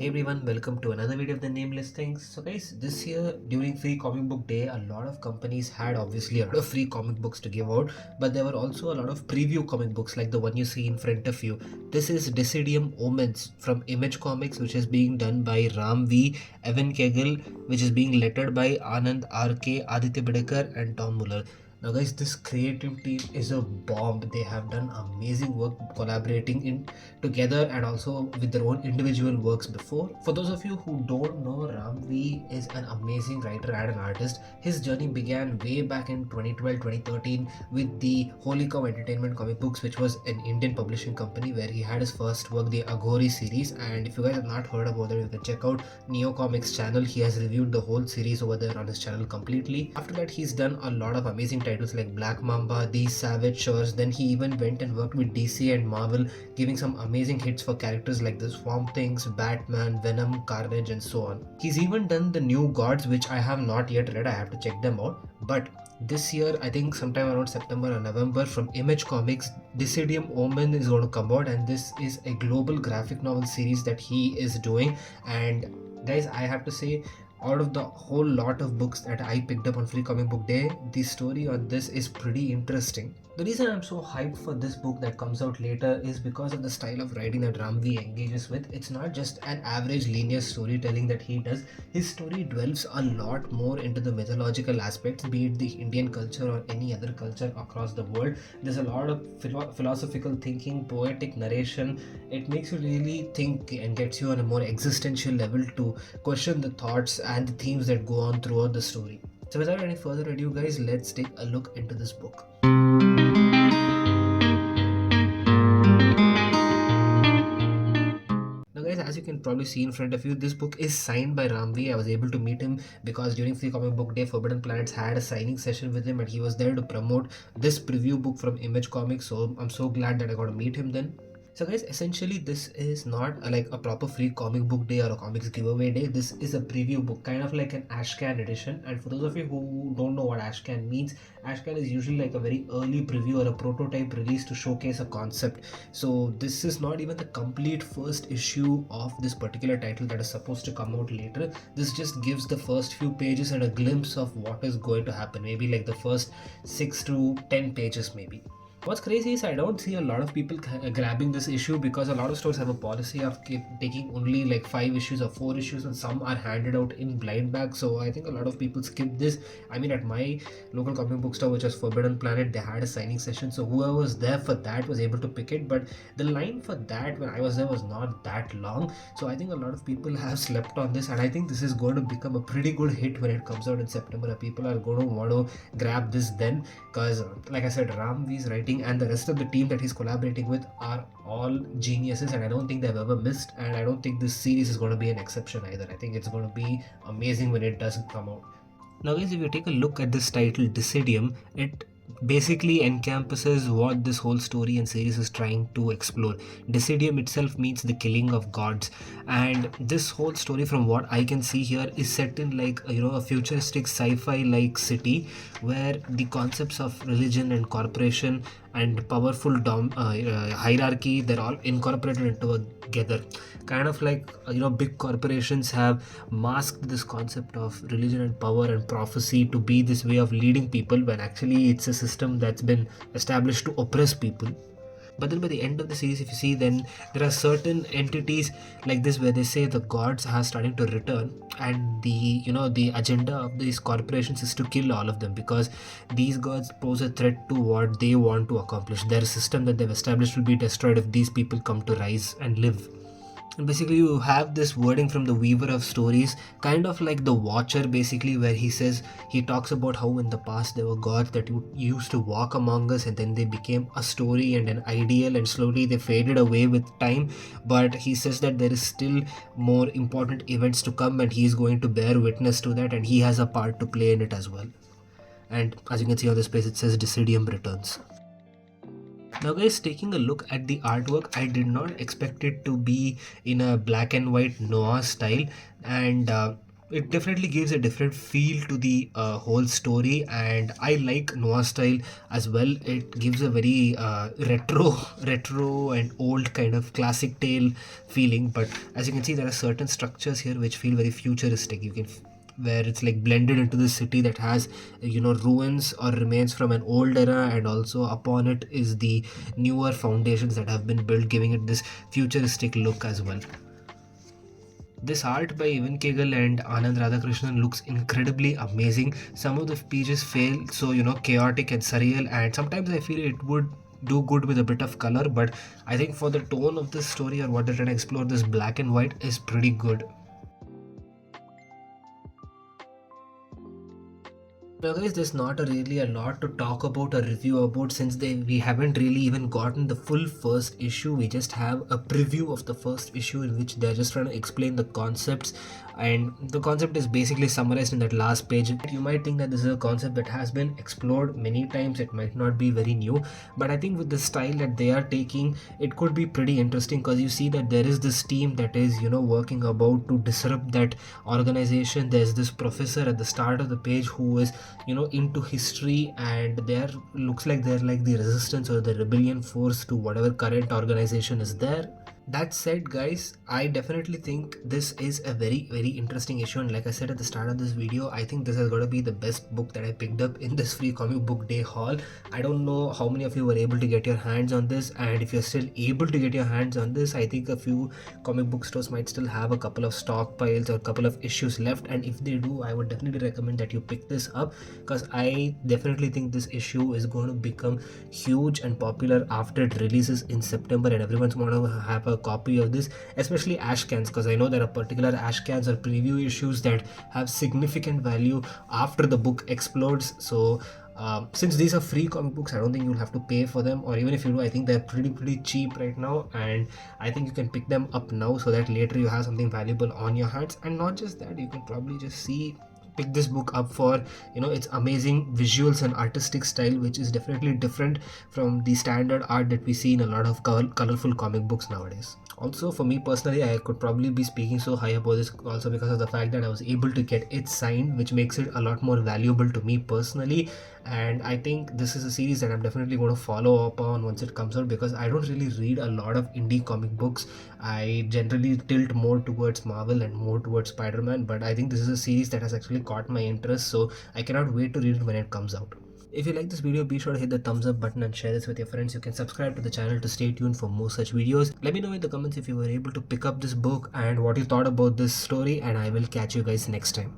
Hey everyone, welcome to another video of the Nameless Things. So guys, this year during Free Comic Book Day, a lot of companies had obviously a lot of free comic books to give out, but there were also a lot of preview comic books like the one you see in front of you. This is DEICIDIUM Omens from Image Comics, which is being done by Ram V, Evan Kegel, which is being lettered by Anand RK, Aditya Bidekar and Tom Muller. Now guys, this creative team is a bomb. They have done amazing work collaborating in together and also with their own individual works before. For those of you who don't know, Ram V is an amazing writer and an artist. His journey began way back in 2012-2013 with the Holy Cow Entertainment comic books, which was an Indian publishing company where he had his first work, the Aghori series. And if you guys have not heard about it, you can check out Neo Comics channel. He has reviewed the whole series over there on his channel completely. After that, he's done a lot of amazing titles like Black Mamba, These Savage Shores. Then he even went and worked with DC and Marvel, giving some amazing hits for characters like the Swamp Things, Batman, Venom, Carnage, and so on. He's even done the New Gods, which I have not yet read. I have to check them out. But this year, I think sometime around September or November, from Image Comics, DEICIDUM Omen is going to come out, and this is a global graphic novel series that he is doing. And guys, I have to say, out of the whole lot of books that I picked up on Free Comic Book Day, the story on this is pretty interesting. The reason I'm so hyped for this book that comes out later is because of the style of writing that Ramvi engages with. It's not just an average linear storytelling that he does. His story delves a lot more into the mythological aspects, be it the Indian culture or any other culture across the world. There's a lot of philosophical thinking, poetic narration. It makes you really think and gets you on a more existential level to question the thoughts and the themes that go on throughout the story. So without any further ado guys, let's take a look into this book. Now guys, as you can probably see in front of you, this book is signed by Ramvi. I was able to meet him because during Free Comic Book Day, Forbidden Planets had a signing session with him and he was there to promote this preview book from Image Comics. So I'm so glad that I got to meet him then. So guys, essentially this is not like a proper Free Comic Book Day or a comics giveaway day. This is a preview book, kind of like an Ashcan edition. And for those of you who don't know what Ashcan means, Ashcan is usually like a very early preview or a prototype release to showcase a concept. So this is not even the complete first issue of this particular title that is supposed to come out later. This just gives the first few pages and a glimpse of what is going to happen. Maybe like the first 6 to 10 pages maybe. What's crazy is I don't see a lot of people grabbing this issue because a lot of stores have a policy of taking only like 5 issues or 4 issues, and some are handed out in blind bags. So I think a lot of people skip this. I mean, at my local comic book store, which was Forbidden Planet, they had a signing session. So whoever was there for that was able to pick it. But the line for that when I was there was not that long. So I think a lot of people have slept on this, and I think this is going to become a pretty good hit when it comes out in September. People are going to want to grab this then because, like I said, Ramvi's writing and the rest of the team that he's collaborating with are all geniuses, and I don't think they've ever missed, and I don't think this series is going to be an exception either. I think it's going to be amazing when it does come out. Now guys, if you take a look at this title Decidium, it basically encompasses what this whole story and series is trying to explore. Decidium itself means the killing of gods, and this whole story, from what I can see here, is set in like a futuristic sci-fi like city where the concepts of religion and corporation and powerful hierarchy, they're all incorporated into together. Kind of like big corporations have masked this concept of religion and power and prophecy to be this way of leading people, when actually it's a system that's been established to oppress people. But then by the end of the series, if you see, then there are certain entities like this where they say the gods are starting to return, and the agenda of these corporations is to kill all of them because these gods pose a threat to what they want to accomplish. Their system that they've established will be destroyed if these people come to rise and live. And basically you have this wording from the weaver of stories, kind of like the watcher, basically, where he talks about how in the past there were gods that used to walk among us, and then they became a story and an ideal, and slowly they faded away with time. But he says that there is still more important events to come, and he is going to bear witness to that, and he has a part to play in it as well. And as you can see on this page, it says Decidium returns. Now guys, taking a look at the artwork, I did not expect it to be in a black and white noir style, and it definitely gives a different feel to the whole story, and I like noir style as well. It gives a very retro and old kind of classic tale feeling, but as you can see, there are certain structures here which feel very futuristic. You can where it's like blended into the city that has ruins or remains from an old era, and also upon it is the newer foundations that have been built, giving it this futuristic look as well. This art by Evan Kegel and Anand Radhakrishnan looks incredibly amazing. Some of the pages feel so chaotic and surreal, and sometimes I feel it would do good with a bit of color, but I think for the tone of this story or what they're trying to explore, this black and white is pretty good. Now guys, there's not really a lot to talk about or review about, since we haven't really even gotten the full first issue. We just have a preview of the first issue in which they're just trying to explain the concepts, and the concept is basically summarized in that last page. You might think that this is a concept that has been explored many times, it might not be very new, but I think with the style that they are taking, it could be pretty interesting, because you see that there is this team that is working about to disrupt that organization. There's this professor at the start of the page who is into history, and there looks like they're like the resistance or the rebellion force to whatever current organization is there. That said, guys, I definitely think this is a very, very interesting issue, and like I said at the start of this video, I think this is going to be the best book that I picked up in this free comic book day haul. I don't know how many of you were able to get your hands on this, and if you're still able to get your hands on this, I think a few comic book stores might still have a couple of stockpiles or a couple of issues left, and if they do, I would definitely recommend that you pick this up, because I definitely think this issue is going to become huge and popular after it releases in September, and everyone's going to have a copy of this, especially ash cans, because I know there are particular ash cans or preview issues that have significant value after the book explodes. So since these are free comic books, I don't think you'll have to pay for them, or even if you do, I think they're pretty cheap right now, and I think you can pick them up now so that later you have something valuable on your hands. And not just that, you can probably just pick this book up for its amazing visuals and artistic style, which is definitely different from the standard art that we see in a lot of colorful comic books nowadays. Also, for me personally, I could probably be speaking so high about this also because of the fact that I was able to get it signed, which makes it a lot more valuable to me personally. And I think this is a series that I'm definitely going to follow up on once it comes out, because I don't really read a lot of indie comic books. I generally tilt more towards Marvel and more towards Spider-Man, but I think this is a series that has actually caught my interest, so I cannot wait to read it when it comes out. If you like this video, be sure to hit the thumbs up button and share this with your friends. You can subscribe to the channel to stay tuned for more such videos. Let me know in the comments if you were able to pick up this book and what you thought about this story, and I will catch you guys next time.